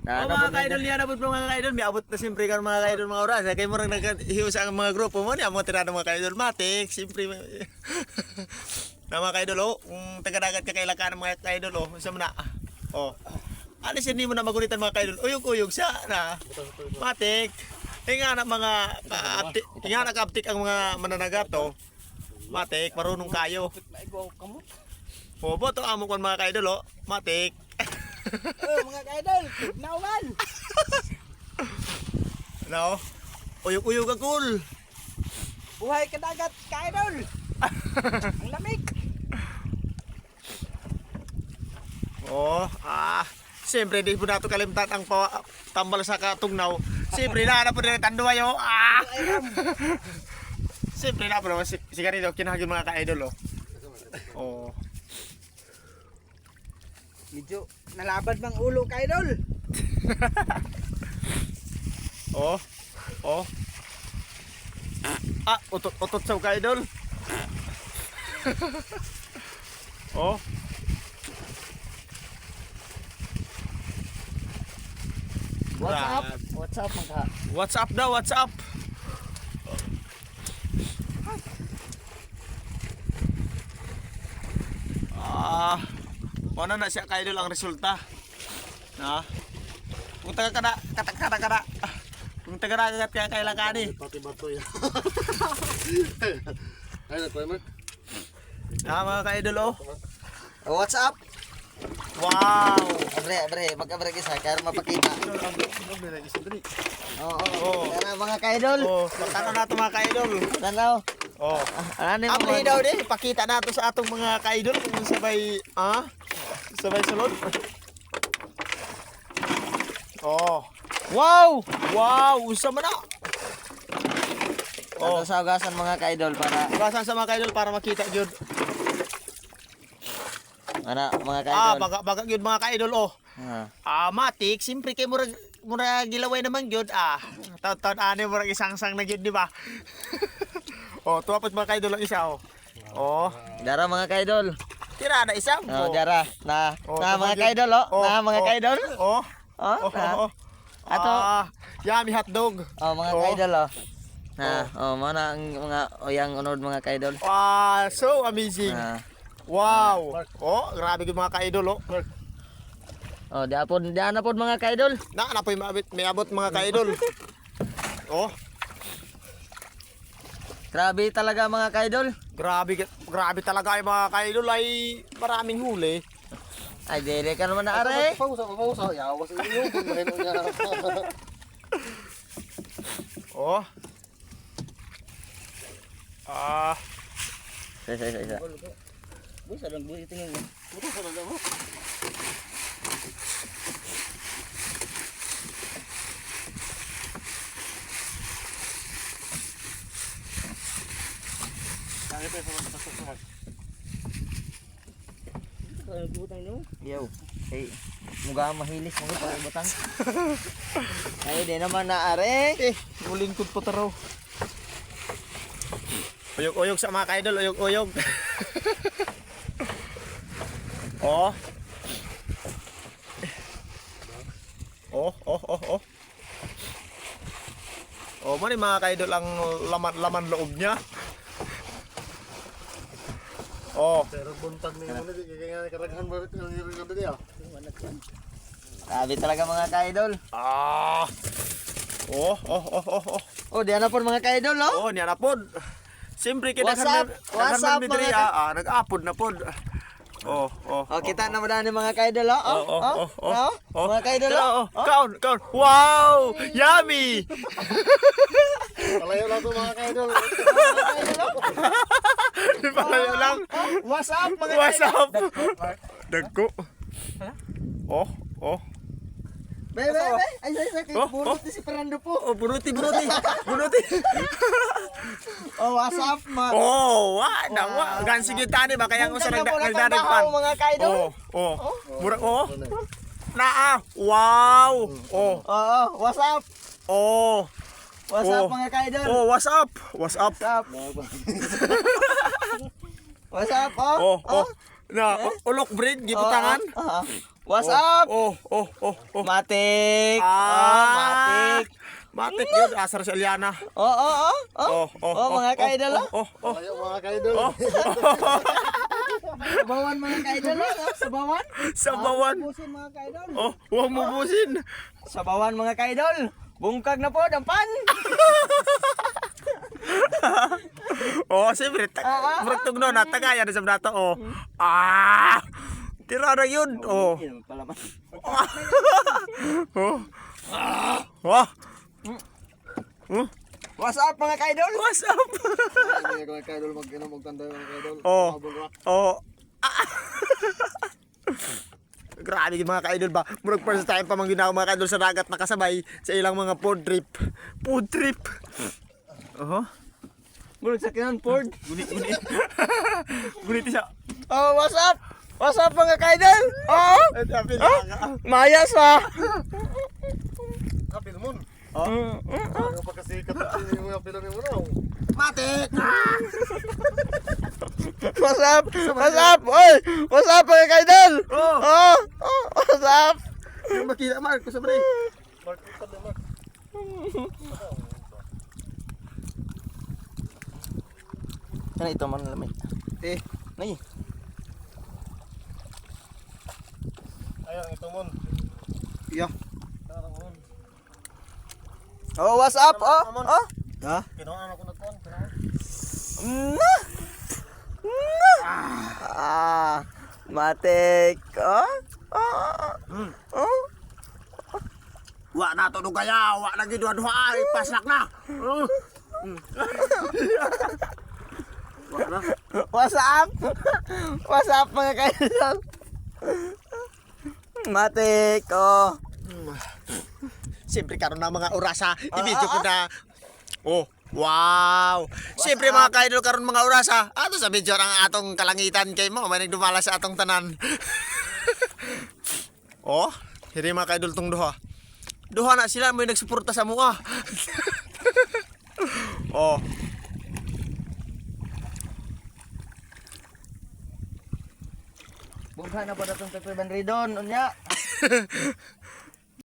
mga ka-idol niya nabot mga ka-idol. May abot na siyempre ka mga ka-idol mga oras. Kaya mo rin naghiwas ang mga grupo mo niya. Mga tirado mga ka-idol matik. Siyempre. Na mga ka-idol oh. Kung taga-dagat ka kailangan ng mga ka-idol oh. Isa mo na. Oh. Ano siya hindi mo na magunitan mga ka-idol. Uyog-uyog siya na. Matik. Nga na mga nga nakaptik ang mga mananagat oh. Matik. Marunong kayo. Oh, boto amo kon mga ka-idol oh. Matik. Mga ka-idol, nauman. Ano? Uyog-uyog ang cool. Buhay ka dagat, ka-idol. Ang lamig. Oh, siyempre di po nato kalimtan ang tambal sa katugnaw. Siyempre na po rin tanduayo. Siyempre na po naman sigarilyo kinahagin mga ka-idol oh. Oh. Medyo nalabad bang ulo, ka-idol. Oh. Oh. Utot sa ka-idol. Oh. What's up, mga? What's up daw? What's up? Ano na siya ka-idol ang resulta. Na. Kung taga-kada. Kung taga-dagat kaya kailangan eh. Pati bato yan. Ay, nakuha mo. Mga ka-idol oh. What's up? Wow. Abre, mag-abre isa, kaya mapakita. Oo. Tara mga ka-idol. Oh, pagkano na ito mga ka-idol. Tanaw. Oh. Ano Abre daw din, pakita na ito sa atong mga ka-idol kung sabay, sabay sulod. Oh. Wow! Wow, usa man na. Oh. Sa ugasan mga ka-idol para Basan sa mga ka-idol para makita gyud. ano mga ka-idol. Baga gyud mga ka-idol oh. Matik, simpre kay mura gilaway naman gyud Taon-taon ani mura isang-sang na gyud di ba? Oh, tuwapot mga ka-idol ang isa oh. Oh, Dara mga ka-idol. tira na isa. Oh, dara na mga ka-idol mga ka-idol. Oh. Ato. Yummy hotdog. Mga ka-idol mana ang mga oyang unod mga ka-idol. So amazing. Wow. Oh, grabe gyud mga ka-idol oh. Di ana pod mga ka-idol. Na po may abot mga ka-idol. Oh, Grabe talaga mga ka-idol. grabe talaga ay mga ka-idol ay maraming huli. Ay dire ka naman na are. Pausa. Yawas iyo. Mahino niya. Oh. Isa. Busa lang buhi tingin mo. Buto sa dagat mo. Kaya pa sa susunod. Butang niyo. Yo. Hey. Muga mahilis mo pa butang. Ay di naman na are. Mulingkod po taraw. Uyog-uyog sa mga ka-idol, uyog-uyog. Oh. Oh, mali mga ka-idol ang laman loob niya. Oh. Pero buntag ni mo ni kaya karaghan ba ang hirap niya. Grabe talaga mga ka-idol. Oh, Di ana pod mga ka-idol Oh, niya na pod. Siyempre kita What's up, mga nag-apod na pod. Oh. Kita na mo dani mga ka-idol mga ka-idol Kaon. Wow! Yummy! Palayo lang to mga ka-idol. Palayo lang. What's up mga What's up? Dagko. Oh. Ay buruti si Fernando po. Oh, buruti. What's up ma. Gansi gyud tani ba kaya ko sa Nagdadagpan nagdadagpan. mga ka-idol. Mura wow. What's up? What's up mga ka-idol? What's up? What's up? Na ulok breed gibutangan. What's up? Oh. Matik. Ah. Matik. Matik yun, asar si Eliana. Mga kaidol. Ayaw mga kaidol. Sabawan mga kaidol. Sabawan. Sabawan. Busin mga kaidol. Huwag mo busin. Sabawan mga kaidol. Bungkag na po, dampan. Siyempre, muragtog no, natagayan sa dato, tira na yun, Palaman. What's up mga kaidol? What's up? Ayaw mga kaidol mag-inom magtanda mga kaidol. Oh. Habol rock. Grabe yung mga kaidol ba? Murag first time pa manggina ako mga kaidol sa dagat nakasabay sa ilang mga food trip. Food trip. Murag sa kinan Ford. Gunit siya. What's up? What's up mga kaidol? Mayas Kapil mo. Ayaw pagkasikat yung kapil ni mo raw. Matik! What's up? What's up? Oy! What's up mga kaidol? What's up? Yung makita Mark, ko sa bray. Mark, sabi Mark. Ano ito man lamay? Nay. Ayaw ito mo. Yeah. What's up? Kinuhaan ako nagkuhan. Matik. Wa na to kaya, wa lagi duha-duha, paslak na. What's up? What's up mga kaidol? Matik. Siyempre karon na mga orasa, i-video ko na. Wow! Siyempre mga kaidol karon mga orasa, ato sa video ang atong kalangitan kay mo, may nagdumala sa atong tanan. Hindi mga kaidol tong duha. Duha na sila may nagsuporta sa mua. Bugha na pa datong Pepe Banridon unya.